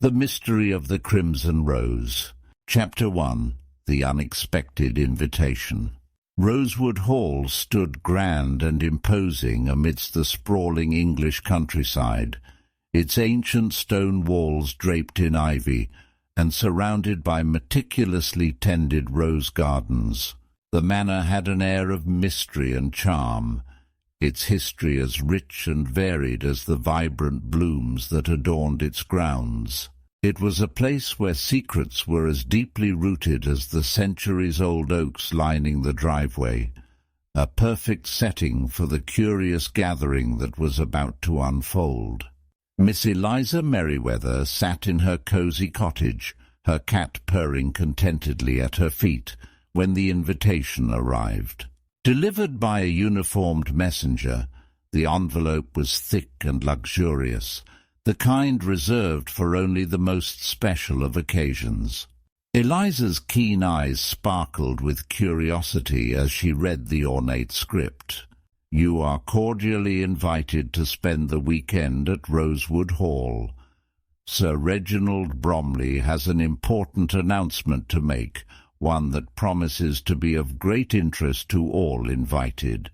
The Mystery of the Crimson Rose. Chapter 1. The Unexpected Invitation. Rosewood Hall stood grand and imposing amidst the sprawling English countryside, its ancient stone walls draped in ivy and surrounded by meticulously tended rose gardens. The manor had an air of mystery and charm, its history as rich and varied as the vibrant blooms that adorned its grounds. It was a place where secrets were as deeply rooted as the centuries-old oaks lining the driveway, a perfect setting for the curious gathering that was about to unfold. Miss Eliza Merryweather sat in her cosy cottage, her cat purring contentedly at her feet, when the invitation arrived. Delivered by a uniformed messenger, the envelope was thick and luxurious, the kind reserved for only the most special of occasions. Eliza's keen eyes sparkled with curiosity as she read the ornate script. "You are cordially invited to spend the weekend at Rosewood Hall. Sir Reginald Bromley has an important announcement to make, one that promises to be of great interest to all invited.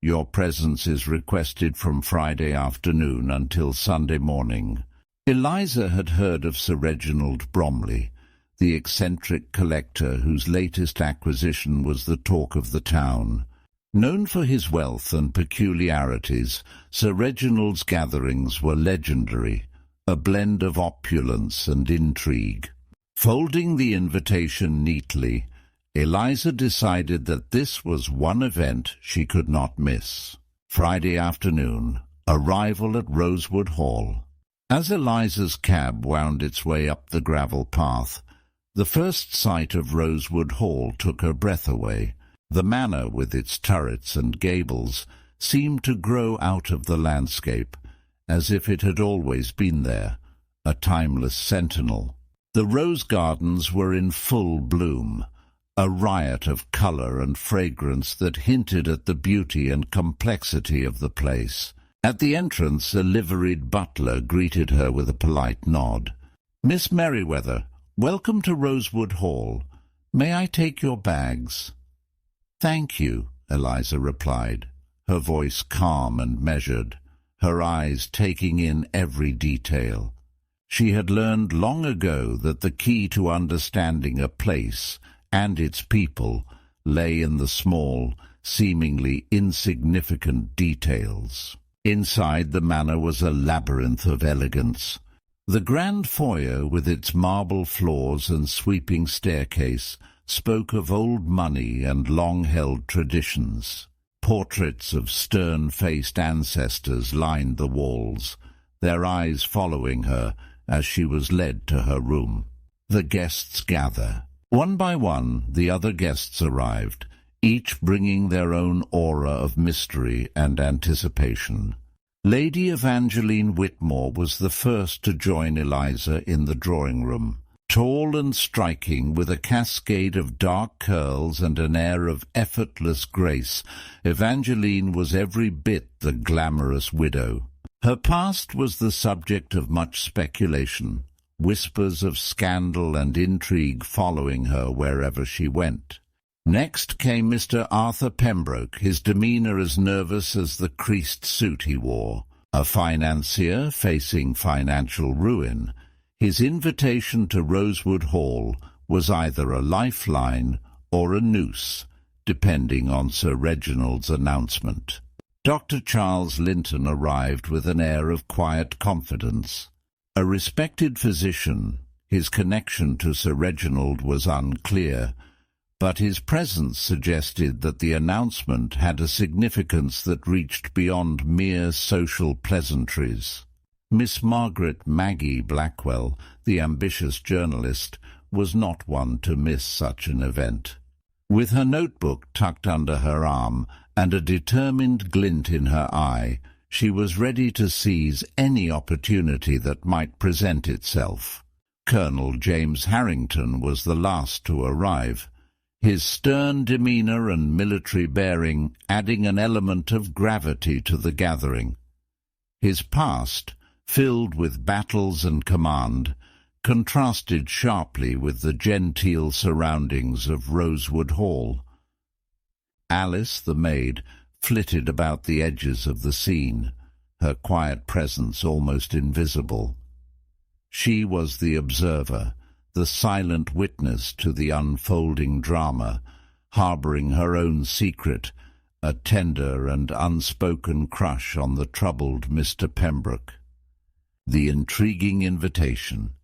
Your presence is requested from Friday afternoon until Sunday morning." Eliza had heard of Sir Reginald Bromley, the eccentric collector whose latest acquisition was the talk of the town. Known for his wealth and peculiarities, Sir Reginald's gatherings were legendary, a blend of opulence and intrigue. Folding the invitation neatly, Eliza decided that this was one event she could not miss. Friday afternoon, arrival at Rosewood Hall. As Eliza's cab wound its way up the gravel path, the first sight of Rosewood Hall took her breath away. The manor, with its turrets and gables, seemed to grow out of the landscape, as if it had always been there, a timeless sentinel. The rose gardens were in full bloom, a riot of colour and fragrance that hinted at the beauty and complexity of the place. At the entrance, a liveried butler greeted her with a polite nod. "Miss Merryweather, welcome to Rosewood Hall. May I take your bags?" "Thank you," Eliza replied, her voice calm and measured, her eyes taking in every detail. She had learned long ago that the key to understanding a place and its people lay in the small, seemingly insignificant details. Inside the manor was a labyrinth of elegance. The grand foyer, with its marble floors and sweeping staircase, spoke of old money and long-held traditions. Portraits of stern-faced ancestors lined the walls, their eyes following her as she was led to her room. The guests gather. One by one, the other guests arrived, each bringing their own aura of mystery and anticipation. Lady Evangeline Whitmore was the first to join Eliza in the drawing-room. Tall and striking, with a cascade of dark curls and an air of effortless grace, Evangeline was every bit the glamorous widow. Her past was the subject of much speculation, whispers of scandal and intrigue following her wherever she went. Next came Mr. Arthur Pembroke, his demeanour as nervous as the creased suit he wore. A financier facing financial ruin, his invitation to Rosewood Hall was either a lifeline or a noose, depending on Sir Reginald's announcement. Dr. Charles Linton arrived with an air of quiet confidence. A respected physician, his connection to Sir Reginald was unclear, but his presence suggested that the announcement had a significance that reached beyond mere social pleasantries. Miss Margaret Maggie Blackwell, the ambitious journalist, was not one to miss such an event. With her notebook tucked under her arm and a determined glint in her eye, she was ready to seize any opportunity that might present itself. Colonel James Harrington was the last to arrive, his stern demeanour and military bearing adding an element of gravity to the gathering. His past, filled with battles and command, contrasted sharply with the genteel surroundings of Rosewood Hall. Alice, the maid, flitted about the edges of the scene, her quiet presence almost invisible. She was the observer, the silent witness to the unfolding drama, harbouring her own secret, a tender and unspoken crush on the troubled Mr. Pembroke. The intriguing invitation.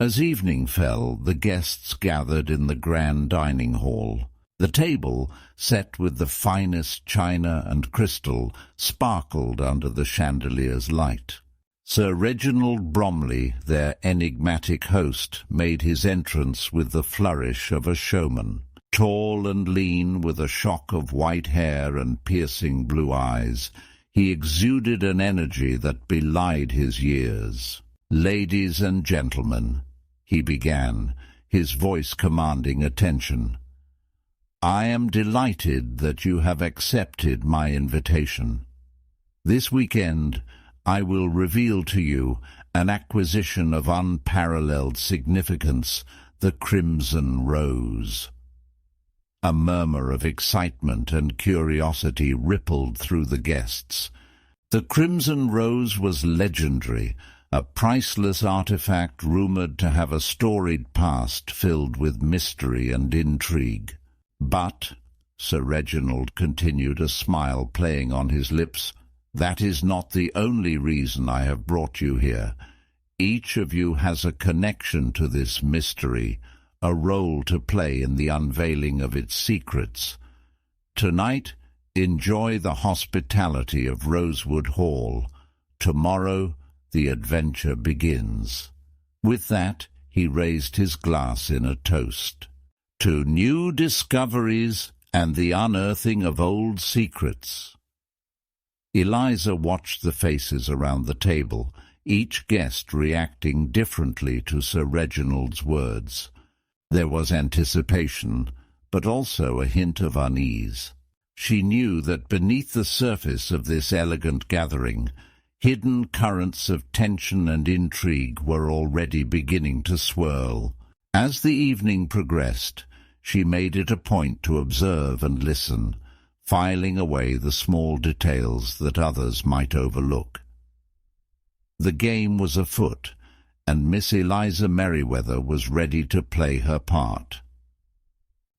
As evening fell, the guests gathered in the grand dining hall. The table, set with the finest china and crystal, sparkled under the chandelier's light. Sir Reginald Bromley, their enigmatic host, made his entrance with the flourish of a showman. Tall and lean, with a shock of white hair and piercing blue eyes, he exuded an energy that belied his years. "Ladies and gentlemen," he began, his voice commanding attention, "I am delighted that you have accepted my invitation. This weekend I will reveal to you an acquisition of unparalleled significance, the Crimson Rose." A murmur of excitement and curiosity rippled through the guests. The Crimson Rose was legendary, a priceless artifact rumoured to have a storied past filled with mystery and intrigue. "But," Sir Reginald continued, a smile playing on his lips, "that is not the only reason I have brought you here. Each of you has a connection to this mystery, a role to play in the unveiling of its secrets. Tonight, enjoy the hospitality of Rosewood Hall. Tomorrow, the adventure begins." With that, he raised his glass in a toast. "To new discoveries and the unearthing of old secrets." Eliza watched the faces around the table, each guest reacting differently to Sir Reginald's words. There was anticipation, but also a hint of unease. She knew that beneath the surface of this elegant gathering, hidden currents of tension and intrigue were already beginning to swirl. As the evening progressed, she made it a point to observe and listen, filing away the small details that others might overlook. The game was afoot, and Miss Eliza Merryweather was ready to play her part.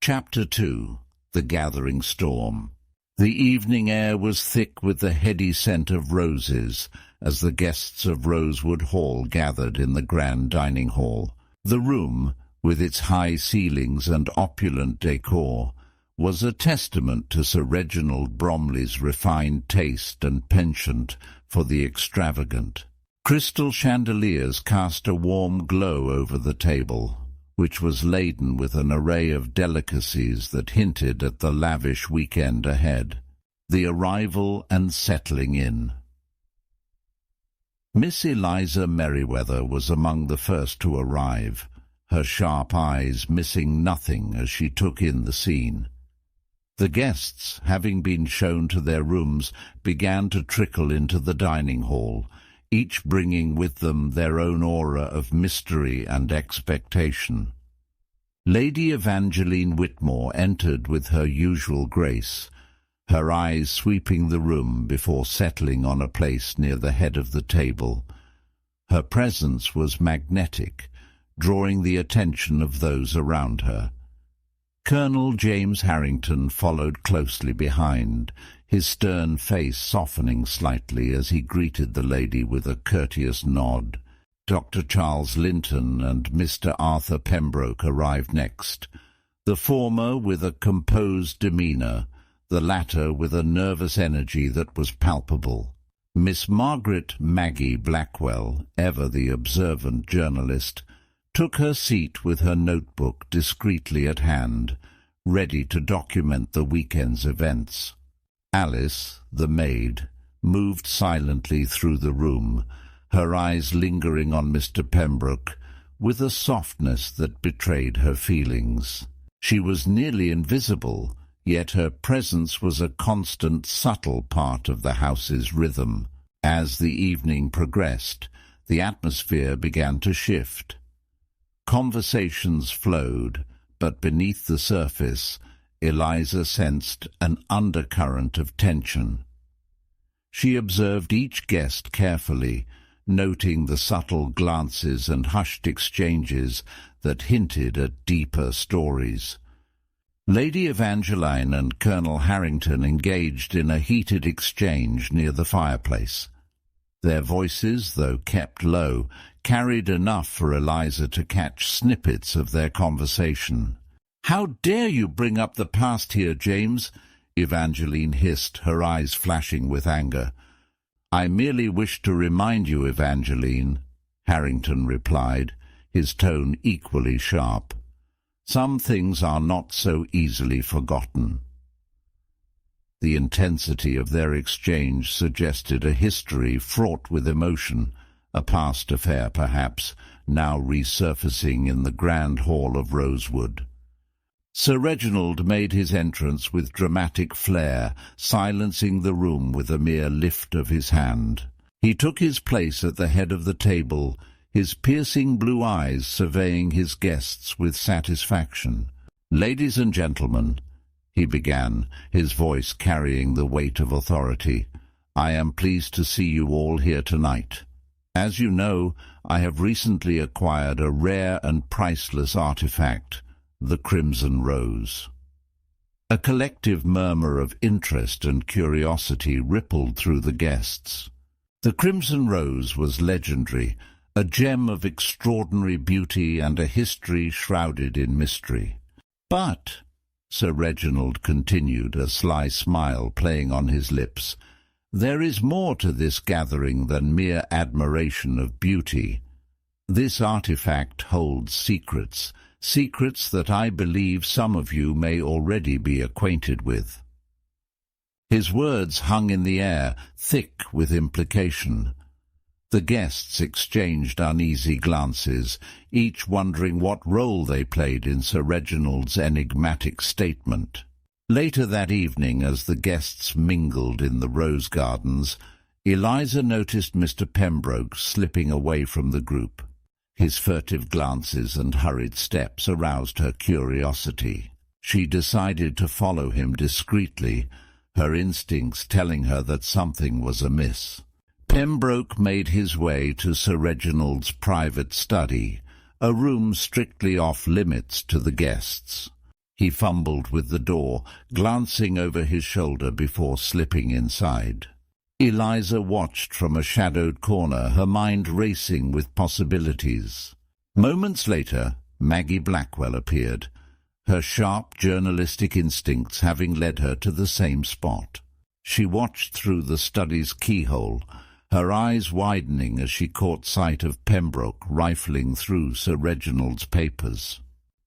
Chapter 2. The Gathering Storm. The evening air was thick with the heady scent of roses as the guests of Rosewood Hall gathered in the grand dining hall. The room, with its high ceilings and opulent decor, was a testament to Sir Reginald Bromley's refined taste and penchant for the extravagant. Crystal chandeliers cast a warm glow over the table, which was laden with an array of delicacies that hinted at the lavish weekend ahead. The arrival and settling in. Miss Eliza Merryweather was among the first to arrive, her sharp eyes missing nothing as she took in the scene. The guests, having been shown to their rooms, began to trickle into the dining hall, each bringing with them their own aura of mystery and expectation. Lady Evangeline Whitmore entered with her usual grace, her eyes sweeping the room before settling on a place near the head of the table. Her presence was magnetic, drawing the attention of those around her. Colonel James Harrington followed closely behind, his stern face softening slightly as he greeted the lady with a courteous nod. Dr. Charles Linton and Mr. Arthur Pembroke arrived next, the former with a composed demeanour, the latter with a nervous energy that was palpable. Miss Margaret Maggie Blackwell, ever the observant journalist, took her seat with her notebook discreetly at hand, ready to document the weekend's events. Alice, the maid, moved silently through the room, her eyes lingering on Mr. Pembroke, with a softness that betrayed her feelings. She was nearly invisible, yet her presence was a constant, subtle part of the house's rhythm. As the evening progressed, the atmosphere began to shift. Conversations flowed, but beneath the surface, Eliza sensed an undercurrent of tension. She observed each guest carefully, noting the subtle glances and hushed exchanges that hinted at deeper stories. Lady Evangeline and Colonel Harrington engaged in a heated exchange near the fireplace. Their voices, though kept low, carried enough for Eliza to catch snippets of their conversation. "How dare you bring up the past here, James?" Evangeline hissed, her eyes flashing with anger. "I merely wish to remind you, Evangeline," Harrington replied, his tone equally sharp. "Some things are not so easily forgotten." The intensity of their exchange suggested a history fraught with emotion, a past affair perhaps, now resurfacing in the grand hall of Rosewood. Sir Reginald made his entrance with dramatic flair, silencing the room with a mere lift of his hand. He took his place at the head of the table, his piercing blue eyes surveying his guests with satisfaction. "Ladies and gentlemen," he began, his voice carrying the weight of authority, "I am pleased to see you all here tonight. As you know, I have recently acquired a rare and priceless artifact, the Crimson Rose." A collective murmur of interest and curiosity rippled through the guests. The Crimson Rose was legendary, a gem of extraordinary beauty and a history shrouded in mystery. "But," Sir Reginald continued, a sly smile playing on his lips, "there is more to this gathering than mere admiration of beauty. This artifact holds secrets, secrets that I believe some of you may already be acquainted with." His words hung in the air, thick with implication. The guests exchanged uneasy glances, each wondering what role they played in Sir Reginald's enigmatic statement. Later that evening, as the guests mingled in the rose gardens, Eliza noticed Mr. Pembroke slipping away from the group. His furtive glances and hurried steps aroused her curiosity. She decided to follow him discreetly, her instincts telling her that something was amiss. Pembroke made his way to Sir Reginald's private study, a room strictly off-limits to the guests. He fumbled with the door, glancing over his shoulder before slipping inside. Eliza watched from a shadowed corner, her mind racing with possibilities. Moments later, Maggie Blackwell appeared, her sharp journalistic instincts having led her to the same spot. She watched through the study's keyhole, her eyes widening as she caught sight of Pembroke rifling through Sir Reginald's papers.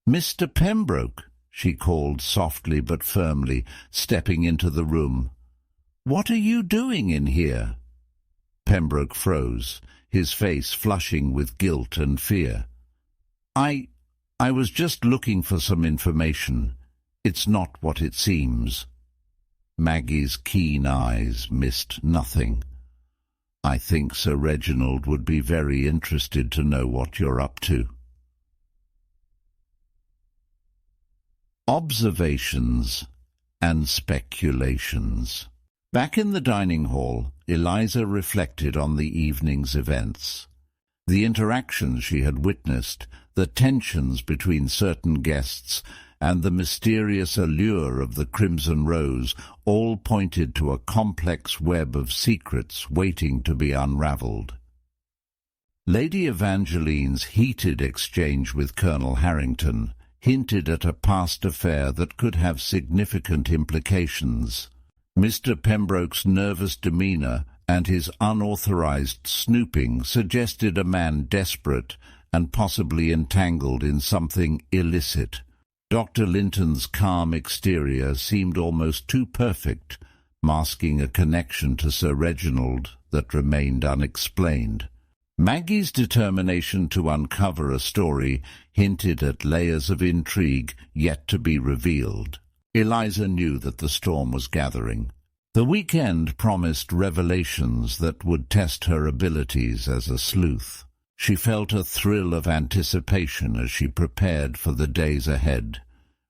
"Mr. Pembroke," she called softly but firmly, stepping into the room. "What are you doing in here?" Pembroke froze, his face flushing with guilt and fear. I was just looking for some information. It's not what it seems." Maggie's keen eyes missed nothing. "I think Sir Reginald would be very interested to know what you're up to." Observations and speculations. Back in the dining hall, Eliza reflected on the evening's events. The interactions she had witnessed, the tensions between certain guests, and the mysterious allure of the Crimson Rose all pointed to a complex web of secrets waiting to be unravelled. Lady Evangeline's heated exchange with Colonel Harrington hinted at a past affair that could have significant implications. Mr. Pembroke's nervous demeanour and his unauthorized snooping suggested a man desperate and possibly entangled in something illicit. Dr. Linton's calm exterior seemed almost too perfect, masking a connection to Sir Reginald that remained unexplained. Maggie's determination to uncover a story hinted at layers of intrigue yet to be revealed. Eliza knew that the storm was gathering. The weekend promised revelations that would test her abilities as a sleuth. She felt a thrill of anticipation as she prepared for the days ahead,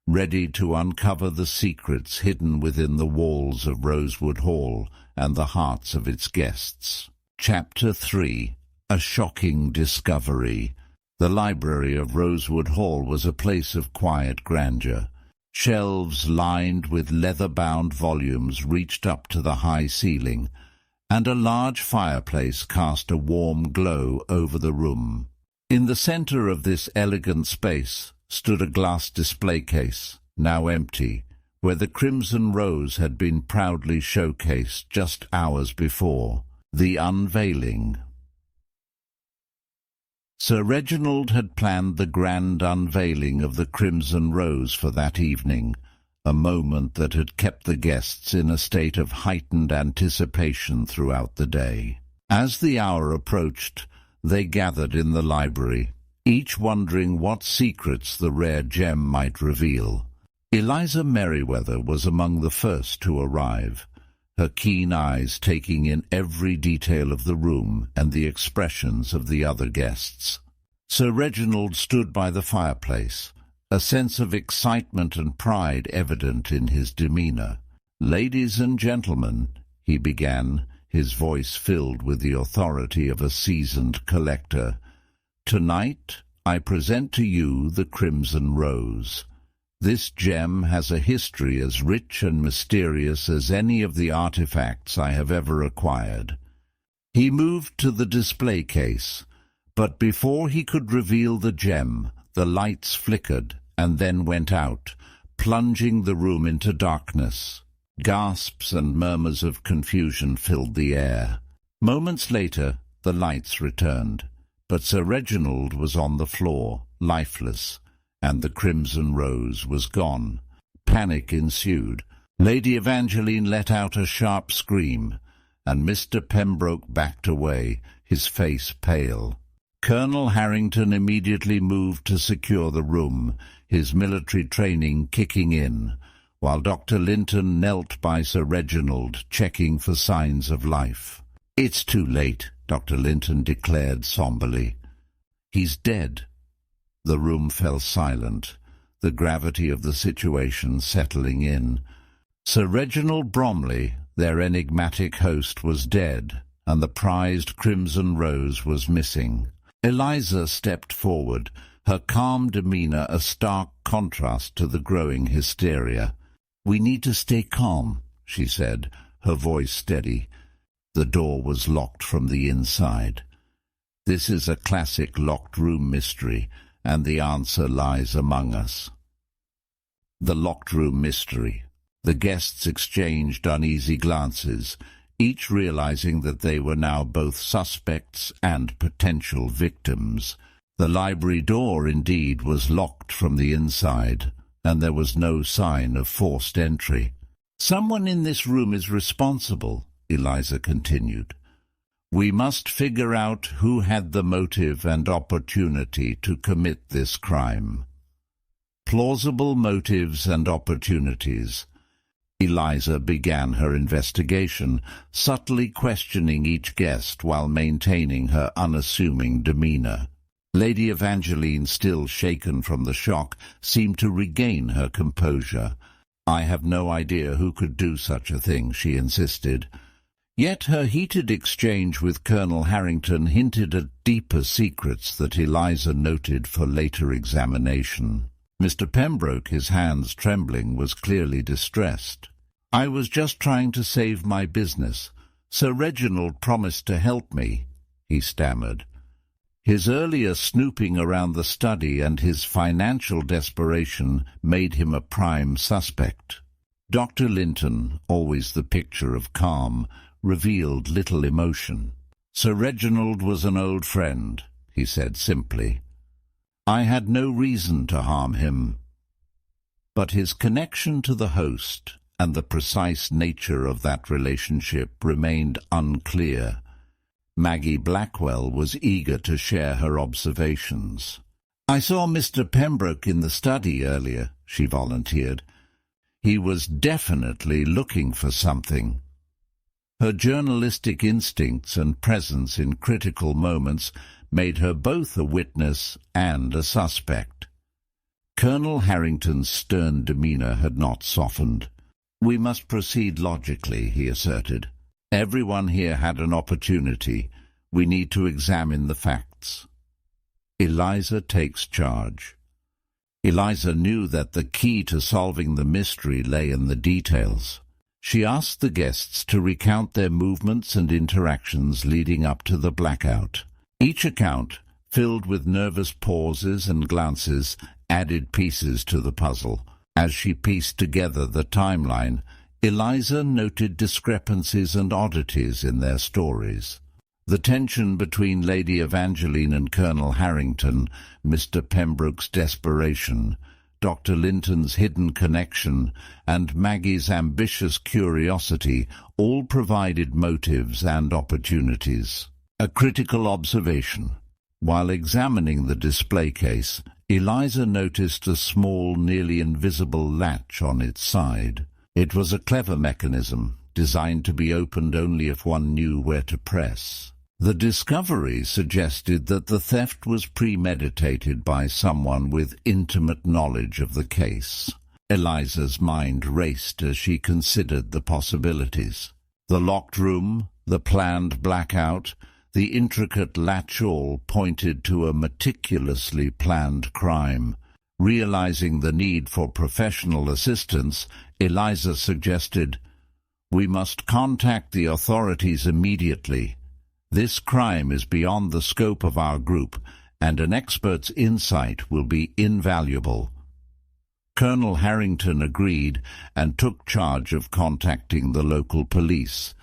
ready to uncover the secrets hidden within the walls of Rosewood Hall and the hearts of its guests. Chapter 3. A Shocking Discovery. The library of Rosewood Hall was a place of quiet grandeur. Shelves lined with leather-bound volumes reached up to the high ceiling, and a large fireplace cast a warm glow over the room. In the center of this elegant space stood a glass display case, now empty, where the crimson rose had been proudly showcased just hours before. The unveiling. Sir Reginald had planned the grand unveiling of the crimson rose for that evening, a moment that had kept the guests in a state of heightened anticipation throughout the day. As the hour approached, they gathered in the library, each wondering what secrets the rare gem might reveal. Eliza Merriweather was among the first to arrive, her keen eyes taking in every detail of the room and the expressions of the other guests. Sir Reginald stood by the fireplace, a sense of excitement and pride evident in his demeanour. "Ladies and gentlemen," he began, his voice filled with the authority of a seasoned collector, "tonight I present to you the Crimson Rose. This gem has a history as rich and mysterious as any of the artifacts I have ever acquired." He moved to the display case, but before he could reveal the gem, the lights flickered and then went out, plunging the room into darkness. Gasps and murmurs of confusion filled the air. Moments later, the lights returned, but Sir Reginald was on the floor, lifeless, and the crimson rose was gone. Panic ensued. Lady Evangeline let out a sharp scream, and Mr. Pembroke backed away, his face pale. Colonel Harrington immediately moved to secure the room, his military training kicking in, while Dr. Linton knelt by Sir Reginald, checking for signs of life. "It's too late," Dr. Linton declared somberly. "He's dead." The room fell silent, the gravity of the situation settling in. Sir Reginald Bromley, their enigmatic host, was dead, and the prized crimson rose was missing. Eliza stepped forward, her calm demeanour a stark contrast to the growing hysteria. "We need to stay calm," she said, her voice steady. The door was locked from the inside. "This is a classic locked room mystery, and the answer lies among us." The locked room mystery. The guests exchanged uneasy glances, each realizing that they were now both suspects and potential victims. The library door, indeed, was locked from the inside, and there was no sign of forced entry. "Someone in this room is responsible," Eliza continued. "We must figure out who had the motive and opportunity to commit this crime." Plausible motives and opportunities. Eliza began her investigation, subtly questioning each guest while maintaining her unassuming demeanour. Lady Evangeline, still shaken from the shock, seemed to regain her composure. "I have no idea who could do such a thing," she insisted. Yet her heated exchange with Colonel Harrington hinted at deeper secrets that Eliza noted for later examination. Mr. Pembroke, his hands trembling, was clearly distressed. "I was just trying to save my business. Sir Reginald promised to help me," he stammered. His earlier snooping around the study and his financial desperation made him a prime suspect. Dr. Linton, always the picture of calm, revealed little emotion. "Sir Reginald was an old friend," he said simply. "I had no reason to harm him." But his connection to the host and the precise nature of that relationship remained unclear. Maggie Blackwell was eager to share her observations. "I saw Mr. Pembroke in the study earlier," she volunteered. "He was definitely looking for something." Her journalistic instincts and presence in critical moments made her both a witness and a suspect. Colonel Harrington's stern demeanour had not softened. "We must proceed logically," he asserted. "Everyone here had an opportunity. We need to examine the facts." Eliza takes charge. Eliza knew that the key to solving the mystery lay in the details. She asked the guests to recount their movements and interactions leading up to the blackout. Each account, filled with nervous pauses and glances, added pieces to the puzzle. As she pieced together the timeline, Eliza noted discrepancies and oddities in their stories. The tension between Lady Evangeline and Colonel Harrington, Mr. Pembroke's desperation, Dr. Linton's hidden connection, and Maggie's ambitious curiosity all provided motives and opportunities. A critical observation. While examining the display case, Eliza noticed a small, nearly invisible latch on its side. It was a clever mechanism, designed to be opened only if one knew where to press. The discovery suggested that the theft was premeditated by someone with intimate knowledge of the case. Eliza's mind raced as she considered the possibilities. The locked room, the planned blackout, the intricate latch-all pointed to a meticulously planned crime. Realizing the need for professional assistance, Eliza suggested, "We must contact the authorities immediately. This crime is beyond the scope of our group, and an expert's insight will be invaluable." Colonel Harrington agreed and took charge of contacting the local police,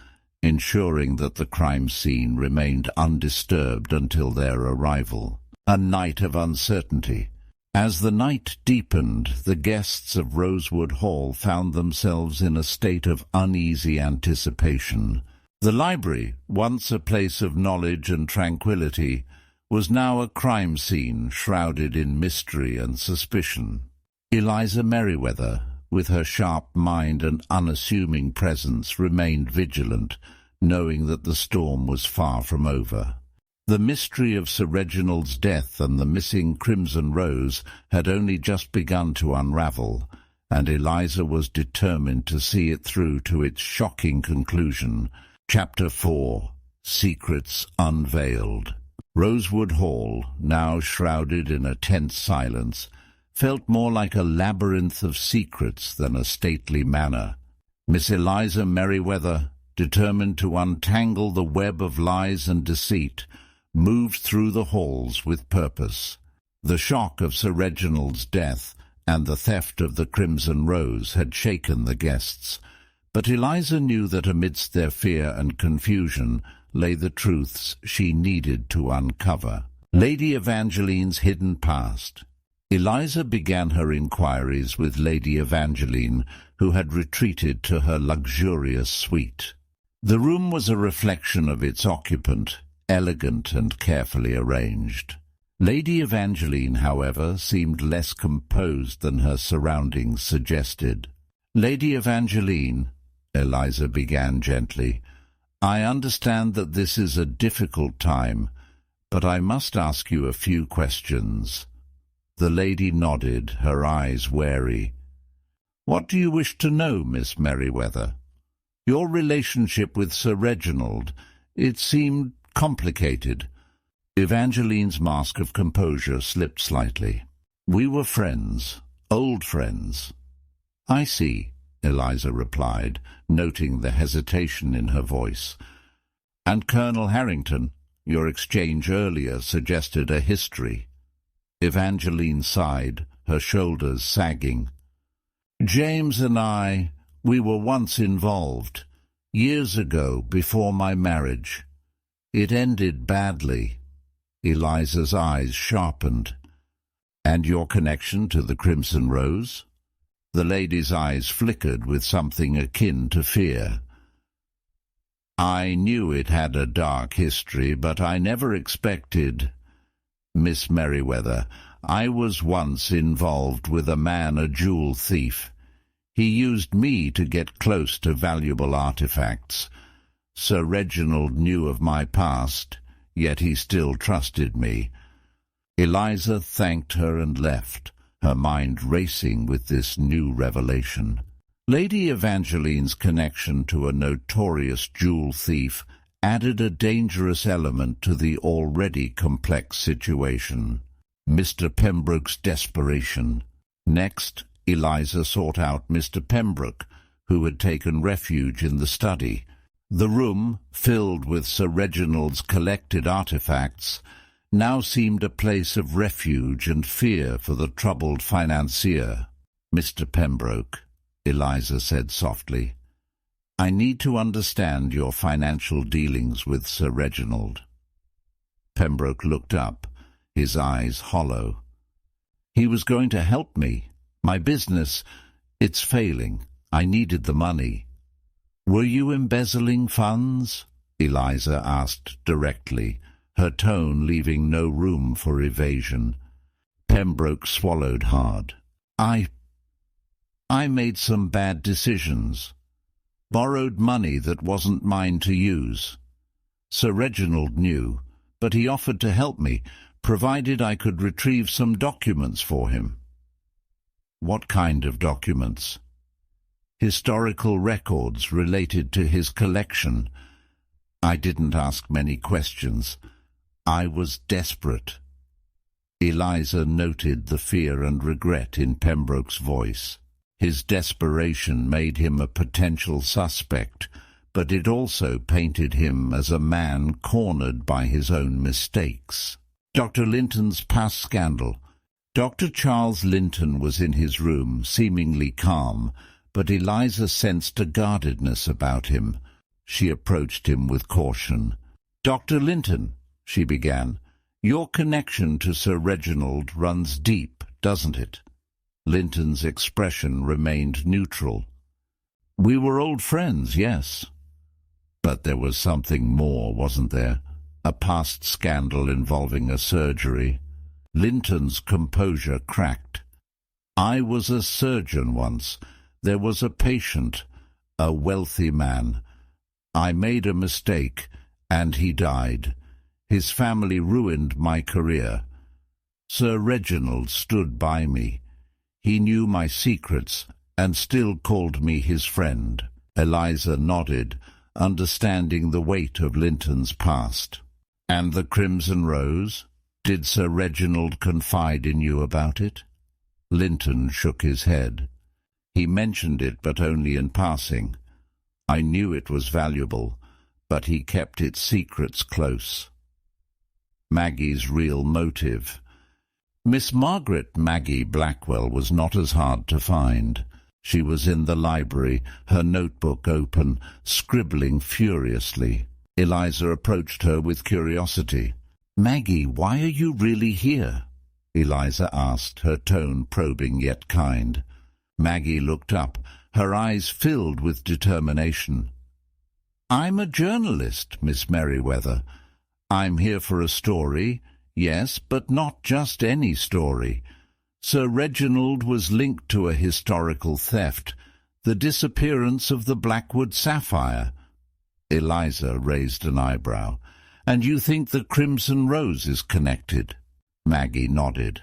ensuring that the crime scene remained undisturbed until their arrival. A night of uncertainty. As the night deepened, the guests of Rosewood Hall found themselves in a state of uneasy anticipation. The library, once a place of knowledge and tranquility, was now a crime scene shrouded in mystery and suspicion. Eliza Merryweather, with her sharp mind and unassuming presence, remained vigilant, knowing that the storm was far from over. The mystery of Sir Reginald's death and the missing Crimson Rose had only just begun to unravel, and Eliza was determined to see it through to its shocking conclusion. Chapter 4. Secrets Unveiled. Rosewood Hall, now shrouded in a tense silence, felt more like a labyrinth of secrets than a stately manor. Miss Eliza Merryweather, determined to untangle the web of lies and deceit, moved through the halls with purpose. The shock of Sir Reginald's death and the theft of the Crimson Rose had shaken the guests, but Eliza knew that amidst their fear and confusion lay the truths she needed to uncover. Lady Evangeline's hidden past. Eliza began her inquiries with Lady Evangeline, who had retreated to her luxurious suite. The room was a reflection of its occupant, elegant and carefully arranged. Lady Evangeline, however, seemed less composed than her surroundings suggested. "Lady Evangeline," Eliza began gently, "I understand that this is a difficult time, but I must ask you a few questions." The lady nodded, her eyes wary. "What do you wish to know, Miss Merryweather?" "Your relationship with Sir Reginald. It seemed complicated." Evangeline's mask of composure slipped slightly. "We were friends, old friends." "I see," Eliza replied, noting the hesitation in her voice. "And Colonel Harrington, your exchange earlier suggested a history." Evangeline sighed, her shoulders sagging. "James and we were once involved, years ago, before my marriage. It ended badly." Eliza's eyes sharpened. "And your connection to the Crimson Rose?" The lady's eyes flickered with something akin to fear. "I knew it had a dark history, but I never expected—" "Miss Merryweather, I was once involved with a man, a jewel thief. He used me to get close to valuable artifacts. Sir Reginald knew of my past. yet he still trusted me. Eliza thanked her and left, her mind racing with this new revelation. Lady Evangeline's connection to a notorious jewel thief added a dangerous element to the already complex situation. Mr. Pembroke's desperation. Next, Eliza sought out Mr. Pembroke, who had taken refuge in the study. The room, filled with Sir Reginald's collected artifacts, now seemed a place of refuge and fear for the troubled financier. "Mr. Pembroke," Eliza said softly, "I need to understand your financial dealings with Sir Reginald." Pembroke looked up, his eyes hollow. "He was going to help me. My business, it's failing. I needed the money." "Were you embezzling funds?" Eliza asked directly, her tone leaving no room for evasion. Pembroke swallowed hard. I made some bad decisions. Borrowed money that wasn't mine to use. Sir Reginald knew, but he offered to help me, provided I could retrieve some documents for him." "What kind of documents?" "Historical records related to his collection." I didn't ask many questions. I was desperate. Eliza noted the fear and regret in Pembroke's voice. His desperation made him a potential suspect, but it also painted him as a man cornered by his own mistakes. Dr. Linton's past scandal. Dr. Charles Linton was in his room, seemingly calm, but Eliza sensed a guardedness about him. She approached him with caution. "Dr. Linton," she began, "your connection to Sir Reginald runs deep, doesn't it?" Linton's expression remained neutral. "We were old friends, yes." But there was something more, wasn't there? A past scandal involving a surgery. Linton's composure cracked. "I was a surgeon once. There was a patient, a wealthy man. I made a mistake, and he died. His family ruined my career. Sir Reginald stood by me. He knew my secrets and still called me his friend." Eliza nodded, understanding the weight of Linton's past. "And the Crimson Rose? Did Sir Reginald confide in you about it?" Linton shook his head. "He mentioned it, but only in passing. I knew it was valuable, but he kept its secrets close." Maggie's real motive. Miss Margaret Maggie Blackwell was not as hard to find. She was in the library, her notebook open, scribbling furiously. Eliza approached her with curiosity. "Maggie, why are you really here?" Eliza asked, her tone probing yet kind. Maggie looked up, her eyes filled with determination. "I'm a journalist, Miss Merriweather. I'm here for a story. Yes, but not just any story. Sir Reginald was linked to a historical theft, the disappearance of the Blackwood sapphire." Eliza raised an eyebrow. "And you think the Crimson Rose is connected?" Maggie nodded.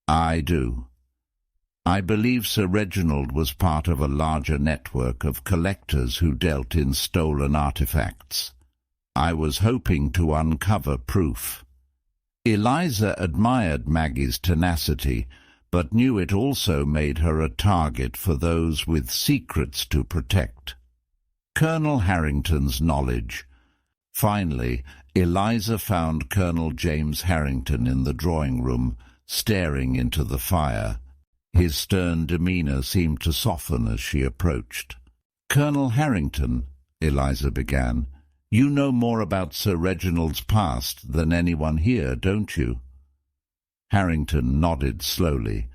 "I do. I believe Sir Reginald was part of a larger network of collectors who dealt in stolen artifacts. I was hoping to uncover proof." Eliza admired Maggie's tenacity, but knew it also made her a target for those with secrets to protect. Colonel Harrington's knowledge. Finally, Eliza found Colonel James Harrington in the drawing-room, staring into the fire. His stern demeanour seemed to soften as she approached. "Colonel Harrington," Eliza began, "you know more about Sir Reginald's past than anyone here, don't you?" Harrington nodded slowly.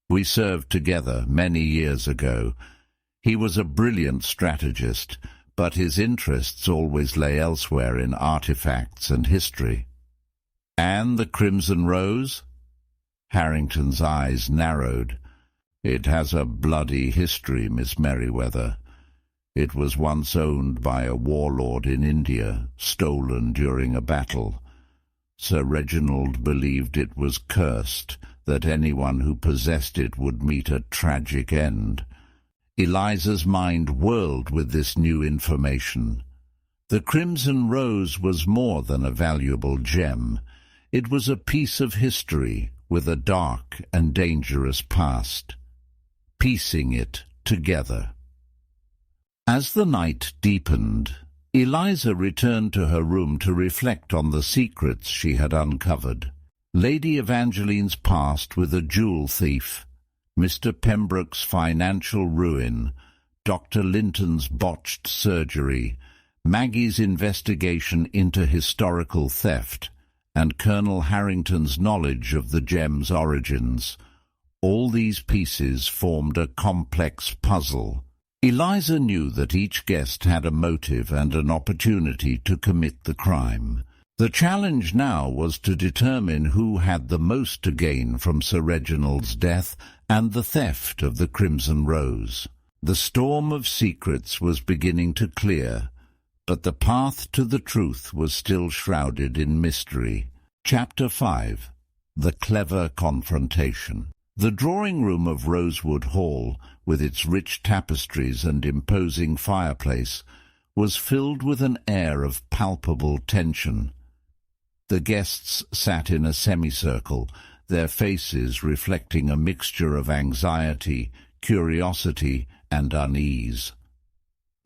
"We served together many years ago. He was a brilliant strategist, but his interests always lay elsewhere in artifacts and history." "And the Crimson Rose?" Harrington's eyes narrowed. "It has a bloody history, Miss Merriweather. It was once owned by a warlord in India, stolen during a battle. Sir Reginald believed it was cursed, that anyone who possessed it would meet a tragic end. Eliza's mind whirled with this new information. The Crimson Rose was more than a valuable gem. It was a piece of history with a dark and dangerous past. Piecing it together. As the night deepened, Eliza returned to her room to reflect on the secrets she had uncovered. Lady Evangeline's past with a jewel thief, Mr. Pembroke's financial ruin, Dr. Linton's botched surgery, Maggie's investigation into historical theft, and Colonel Harrington's knowledge of the gem's origins. All these pieces formed a complex puzzle. Eliza knew that each guest had a motive and an opportunity to commit the crime. The challenge now was to determine who had the most to gain from Sir Reginald's death and the theft of the Crimson Rose. The storm of secrets was beginning to clear, but the path to the truth was still shrouded in mystery. Chapter 5. The Clever Confrontation. The drawing-room of Rosewood Hall, with its rich tapestries and imposing fireplace, was filled with an air of palpable tension. The guests sat in a semicircle, their faces reflecting a mixture of anxiety, curiosity, and unease.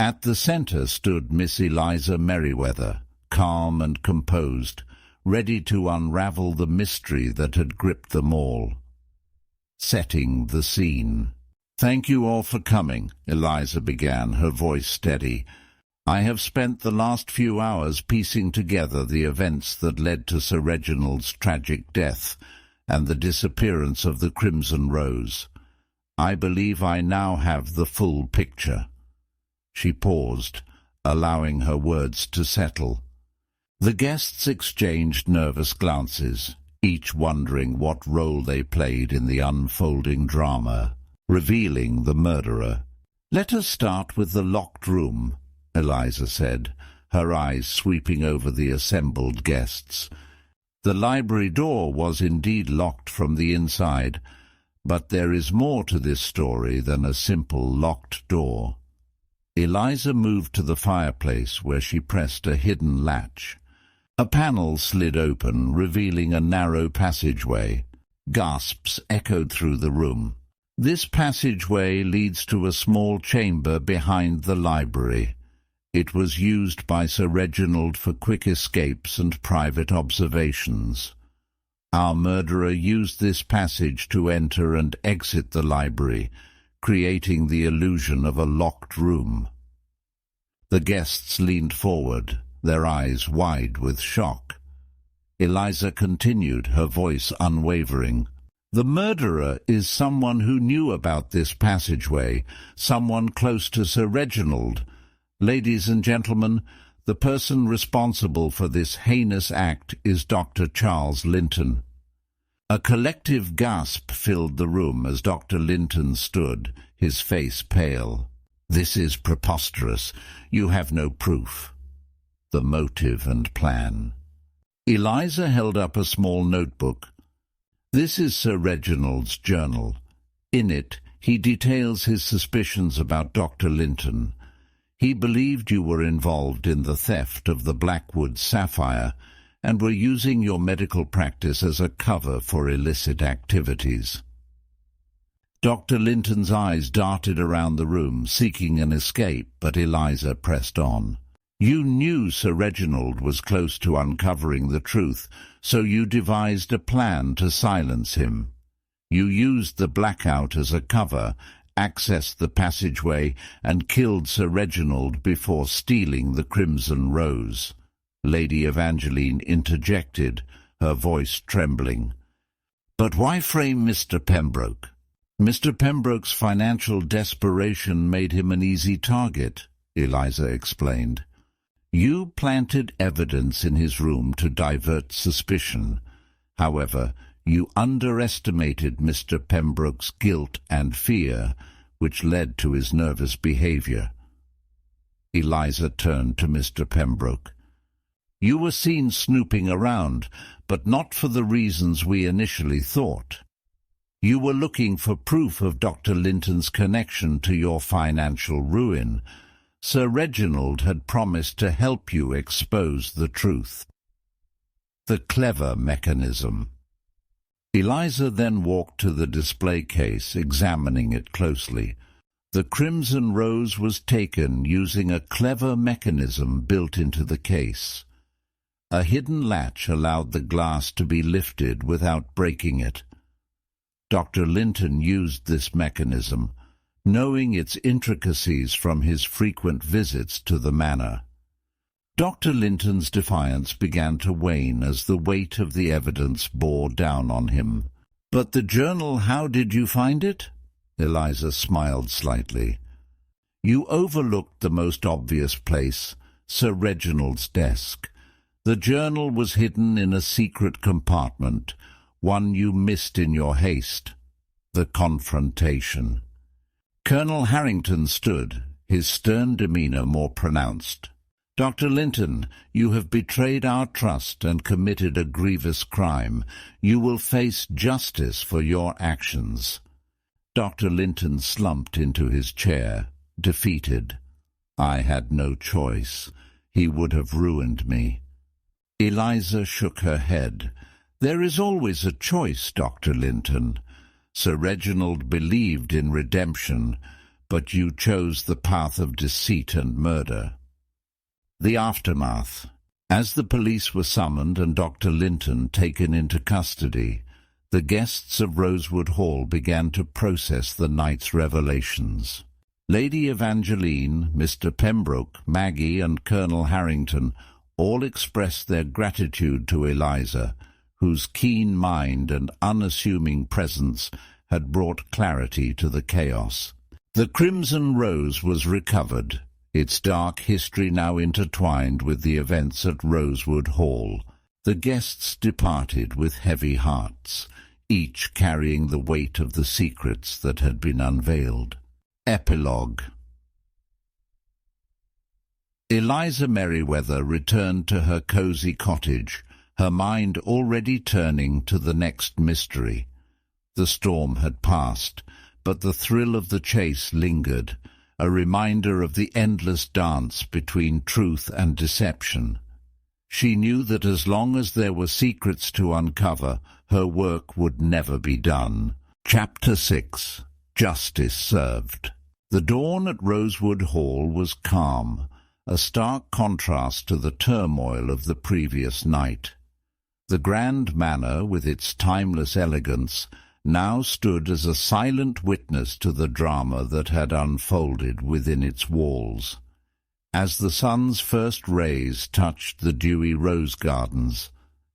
At the centre stood Miss Eliza Merryweather, calm and composed, ready to unravel the mystery that had gripped them all. Setting the scene. "Thank you all for coming," Eliza began, her voice steady. "I have spent the last few hours piecing together the events that led to Sir Reginald's tragic death and the disappearance of the Crimson Rose. I believe I now have the full picture." She paused, allowing her words to settle. The guests exchanged nervous glances, each wondering what role they played in the unfolding drama, revealing the murderer. "Let us start with the locked room," Eliza said, her eyes sweeping over the assembled guests. The library door was indeed locked from the inside, but there is more to this story than a simple locked door. Eliza moved to the fireplace, where she pressed a hidden latch. A panel slid open, revealing a narrow passageway. Gasps echoed through the room. This passageway leads to a small chamber behind the library. It was used by Sir Reginald for quick escapes and private observations. Our murderer used this passage to enter and exit the library, creating the illusion of a locked room. The guests leaned forward, their eyes wide with shock. Eliza continued, her voice unwavering. "The murderer is someone who knew about this passageway, someone close to Sir Reginald. Ladies and gentlemen, the person responsible for this heinous act is Dr. Charles Linton." A collective gasp filled the room as Dr. Linton stood, his face pale. "This is preposterous. You have no proof." "The motive and plan." Eliza held up a small notebook. "This is Sir Reginald's journal. In it, he details his suspicions about Dr. Linton. He believed you were involved in the theft of the Blackwood sapphire and were using your medical practice as a cover for illicit activities." Dr. Linton's eyes darted around the room, seeking an escape, but Eliza pressed on. "You knew Sir Reginald was close to uncovering the truth, so you devised a plan to silence him. You used the blackout as a cover, accessed the passageway, and killed Sir Reginald before stealing the Crimson Rose." Lady Evangeline interjected, her voice trembling. "But why frame Mr. Pembroke?" "Mr. Pembroke's financial desperation made him an easy target," Eliza explained. "You planted evidence in his room to divert suspicion. However, you underestimated Mr. Pembroke's guilt and fear, which led to his nervous behavior." Eliza turned to Mr. Pembroke. "You were seen snooping around, but not for the reasons we initially thought. You were looking for proof of Dr. Linton's connection to your financial ruin. Sir Reginald had promised to help you expose the truth." The clever mechanism. Eliza then walked to the display case, examining it closely. The Crimson Rose was taken using a clever mechanism built into the case. A hidden latch allowed the glass to be lifted without breaking it. Dr. Linton used this mechanism, knowing its intricacies from his frequent visits to the manor. Dr. Linton's defiance began to wane as the weight of the evidence bore down on him. "But the journal, how did you find it?" Eliza smiled slightly. "You overlooked the most obvious place, Sir Reginald's desk. The journal was hidden in a secret compartment, one you missed in your haste. The confrontation." Colonel Harrington stood, his stern demeanour more pronounced. "Dr. Linton, you have betrayed our trust and committed a grievous crime. You will face justice for your actions." Dr. Linton slumped into his chair, defeated. "I had no choice. He would have ruined me." Eliza shook her head. "There is always a choice, Dr. Linton. Sir Reginald believed in redemption, but you chose the path of deceit and murder." The aftermath. As the police were summoned and Dr. Linton taken into custody, the guests of Rosewood Hall began to process the night's revelations. Lady Evangeline, Mr. Pembroke, Maggie, and Colonel Harrington all expressed their gratitude to Eliza, whose keen mind and unassuming presence had brought clarity to the chaos. The Crimson Rose was recovered, its dark history now intertwined with the events at Rosewood Hall. The guests departed with heavy hearts, each carrying the weight of the secrets that had been unveiled. Epilogue. Eliza Merryweather returned to her cosy cottage, her mind already turning to the next mystery. The storm had passed, but the thrill of the chase lingered, a reminder of the endless dance between truth and deception. She knew that as long as there were secrets to uncover, her work would never be done. Chapter 6. Justice Served. The dawn at Rosewood Hall was calm, a stark contrast to the turmoil of the previous night. The grand manor, with its timeless elegance, now stood as a silent witness to the drama that had unfolded within its walls. As the sun's first rays touched the dewy rose gardens,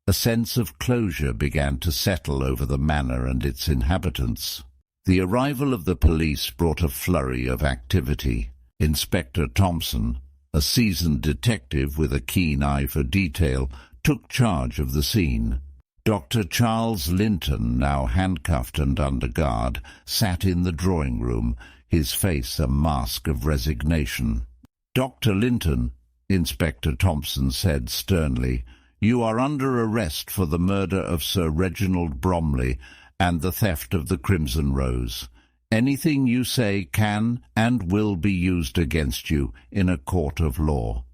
a sense of closure began to settle over the manor and its inhabitants. The arrival of the police brought a flurry of activity. Inspector Thompson, a seasoned detective with a keen eye for detail, took charge of the scene. Dr. Charles Linton, now handcuffed and under guard, sat in the drawing-room, his face a mask of resignation. "Dr. Linton," Inspector Thompson said sternly, "you are under arrest for the murder of Sir Reginald Bromley and the theft of the Crimson Rose. Anything you say can and will be used against you in a court of law."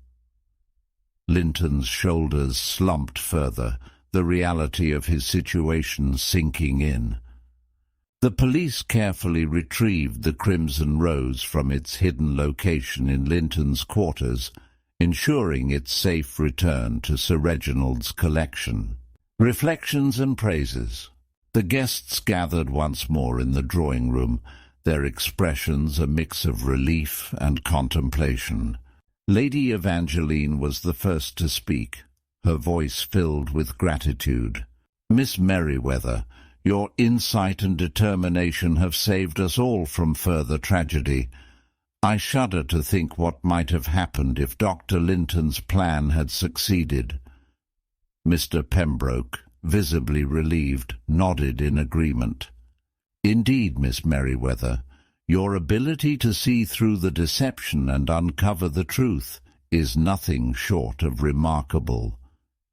Linton's shoulders slumped further, the reality of his situation sinking in. The police carefully retrieved the Crimson Rose from its hidden location in Linton's quarters, ensuring its safe return to Sir Reginald's collection. Reflections and praises. The guests gathered once more in the drawing-room, their expressions a mix of relief and contemplation. Lady Evangeline was the first to speak, her voice filled with gratitude. "Miss Merryweather, your insight and determination have saved us all from further tragedy. I shudder to think what might have happened if Dr. Linton's plan had succeeded." Mr. Pembroke, visibly relieved, nodded in agreement. "Indeed, Miss Merryweather, Your ability to see through the deception and uncover the truth is nothing short of remarkable."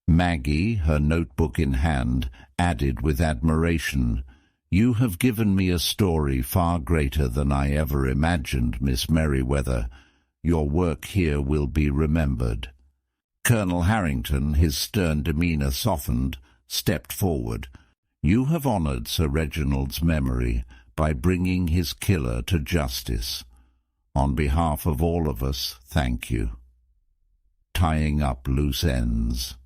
Maggie, her notebook in hand, added with admiration, "You have given me a story far greater than I ever imagined, Miss Merriweather. Your work here will be remembered." Colonel Harrington, his stern demeanour softened, stepped forward. "You have honoured Sir Reginald's memory by bringing his killer to justice. On behalf of all of us, thank you." Tying up loose ends.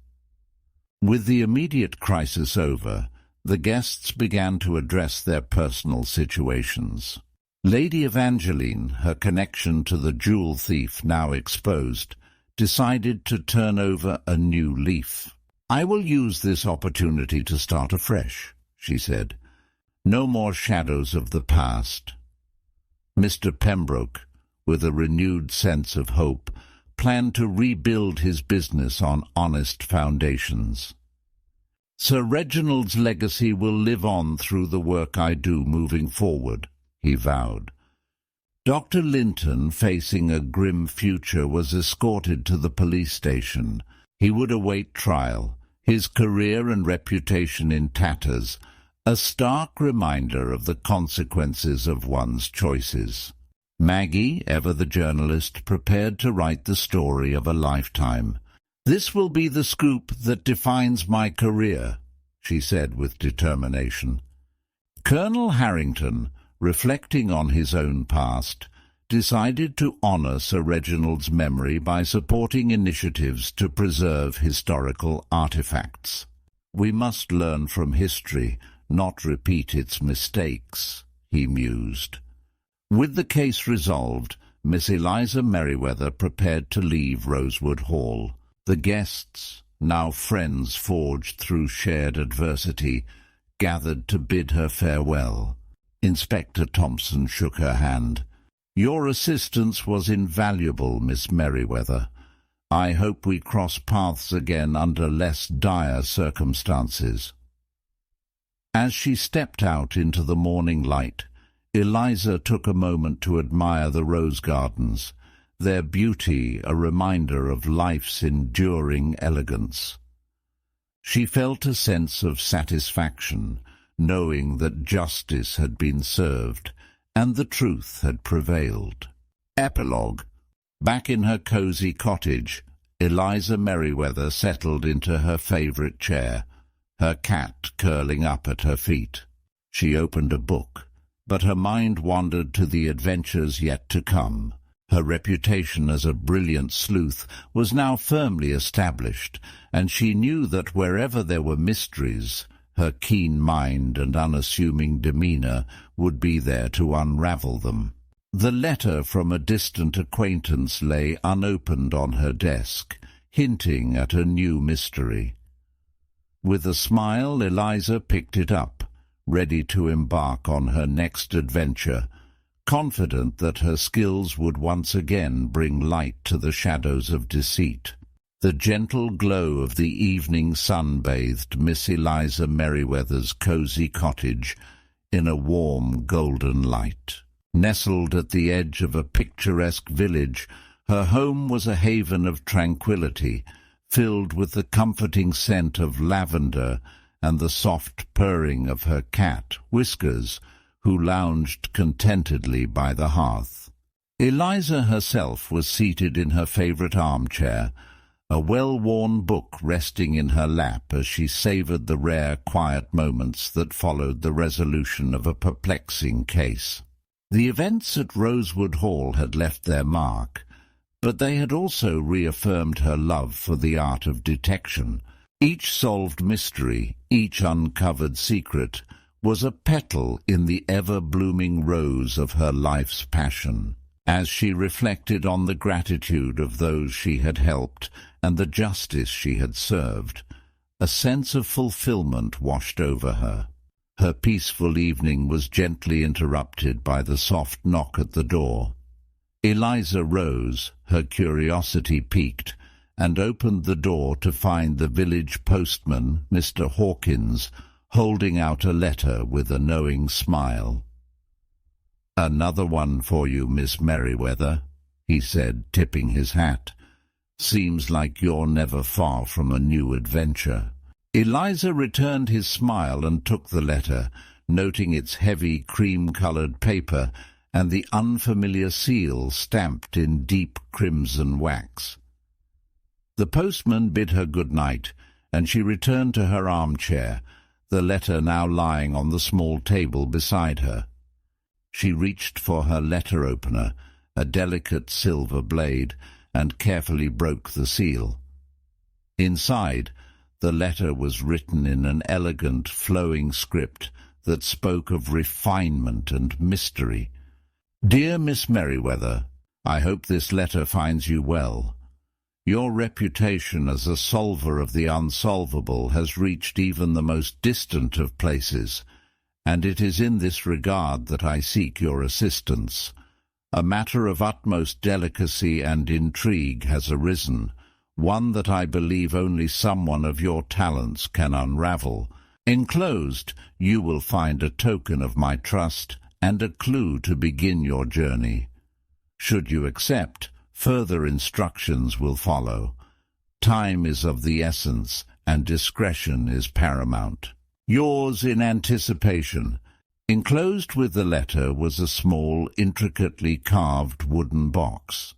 With the immediate crisis over, the guests began to address their personal situations. Lady Evangeline, her connection to the jewel thief now exposed, decided to turn over a new leaf. "I will use this opportunity to start afresh," she said. "No more shadows of the past." Mr. Pembroke, with a renewed sense of hope, planned to rebuild his business on honest foundations. "Sir Reginald's legacy will live on through the work I do moving forward," he vowed. Dr. Linton, facing a grim future, was escorted to the police station. He would await trial, his career and reputation in tatters, a stark reminder of the consequences of one's choices. Maggie, ever the journalist, prepared to write the story of a lifetime. "This will be the scoop that defines my career," she said with determination. Colonel Harrington, reflecting on his own past, decided to honour Sir Reginald's memory by supporting initiatives to preserve historical artefacts. "We must learn from history, not repeat its mistakes," he mused. With the case resolved, Miss Eliza Merriweather prepared to leave Rosewood Hall. The guests, now friends forged through shared adversity, gathered to bid her farewell. Inspector Thompson shook her hand. "Your assistance was invaluable, Miss Merriweather. I hope we cross paths again under less dire circumstances." As she stepped out into the morning light, Eliza took a moment to admire the rose gardens, their beauty a reminder of life's enduring elegance. She felt a sense of satisfaction, knowing that justice had been served and the truth had prevailed. Epilogue. Back in her cosy cottage, Eliza Merriweather settled into her favourite chair, her cat curling up at her feet. She opened a book, but her mind wandered to the adventures yet to come. Her reputation as a brilliant sleuth was now firmly established, and she knew that wherever there were mysteries, her keen mind and unassuming demeanour would be there to unravel them. The letter from a distant acquaintance lay unopened on her desk, hinting at a new mystery. With a smile, Eliza picked it up, ready to embark on her next adventure, confident that her skills would once again bring light to the shadows of deceit. The gentle glow of the evening sun bathed Miss Eliza Merriweather's cosy cottage in a warm golden light. Nestled at the edge of a picturesque village, her home was a haven of tranquillity, filled with the comforting scent of lavender and the soft purring of her cat, Whiskers, who lounged contentedly by the hearth. Eliza herself was seated in her favourite armchair, a well-worn book resting in her lap as she savoured the rare quiet moments that followed the resolution of a perplexing case. The events at Rosewood Hall had left their mark, but they had also reaffirmed her love for the art of detection. Each solved mystery, each uncovered secret, was a petal in the ever-blooming rose of her life's passion. As she reflected on the gratitude of those she had helped and the justice she had served, a sense of fulfillment washed over her. Her peaceful evening was gently interrupted by the soft knock at the door. Eliza rose, her curiosity piqued, and opened the door to find the village postman, Mr. Hawkins, holding out a letter with a knowing smile. "Another one for you, Miss Merriweather," he said, tipping his hat. "Seems like you're never far from a new adventure." Eliza returned his smile and took the letter, noting its heavy cream-coloured paper and the unfamiliar seal stamped in deep crimson wax. The postman bid her good night, and she returned to her armchair, the letter now lying on the small table beside her. She reached for her letter-opener, a delicate silver blade, and carefully broke the seal. Inside, the letter was written in an elegant, flowing script that spoke of refinement and mystery. "Dear Miss Merriweather, I hope this letter finds you well. Your reputation as a solver of the unsolvable has reached even the most distant of places, and it is in this regard that I seek your assistance. A matter of utmost delicacy and intrigue has arisen, one that I believe only someone of your talents can unravel. Enclosed, you will find a token of my trust and a clue to begin your journey. Should you accept, further instructions will follow. Time is of the essence, and discretion is paramount. Yours in anticipation." Enclosed with the letter was a small, intricately carved wooden box.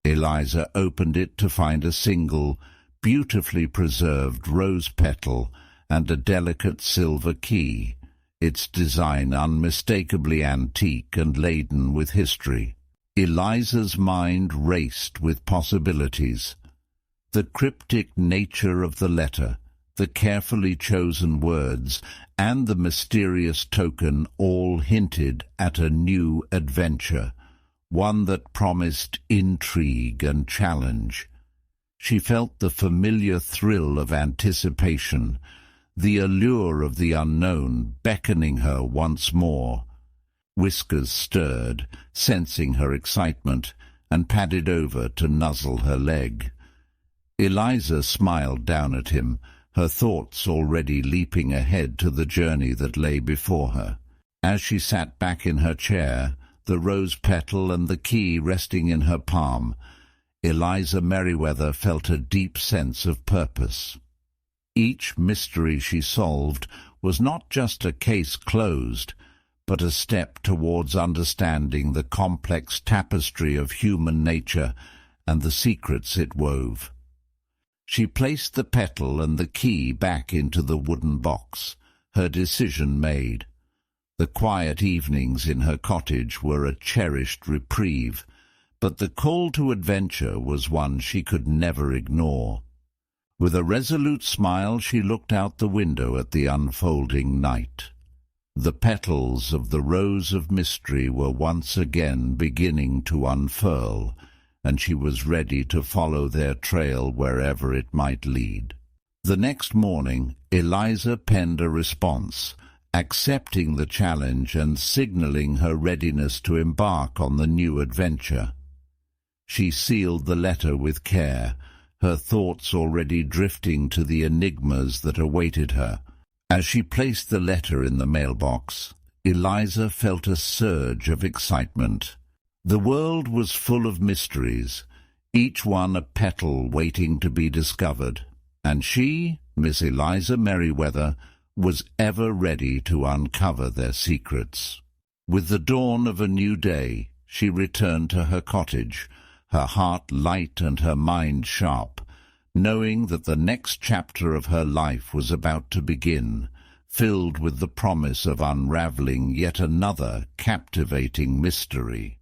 Eliza opened it to find a single, beautifully preserved rose petal and a delicate silver key, its design unmistakably antique and laden with history. Eliza's mind raced with possibilities. The cryptic nature of the letter, the carefully chosen words, and the mysterious token all hinted at a new adventure, one that promised intrigue and challenge. She felt the familiar thrill of anticipation, the allure of the unknown beckoning her once more. Whiskers stirred, sensing her excitement, and padded over to nuzzle her leg. Eliza smiled down at him, her thoughts already leaping ahead to the journey that lay before her. As she sat back in her chair, the rose petal and the key resting in her palm, Eliza Merriweather felt a deep sense of purpose. Each mystery she solved was not just a case closed, but a step towards understanding the complex tapestry of human nature and the secrets it wove. She placed the petal and the key back into the wooden box, her decision made. The quiet evenings in her cottage were a cherished reprieve, but the call to adventure was one she could never ignore. With a resolute smile she looked out the window at the unfolding night. The petals of the rose of mystery were once again beginning to unfurl, and she was ready to follow their trail wherever it might lead. The next morning, Eliza penned a response, accepting the challenge and signaling her readiness to embark on the new adventure. She sealed the letter with care, her thoughts already drifting to the enigmas that awaited her. As she placed the letter in the mailbox, Eliza felt a surge of excitement. The world was full of mysteries, each one a petal waiting to be discovered, and she, Miss Eliza Merriweather, was ever ready to uncover their secrets. With the dawn of a new day, she returned to her cottage, her heart light and her mind sharp, knowing that the next chapter of her life was about to begin, filled with the promise of unraveling yet another captivating mystery.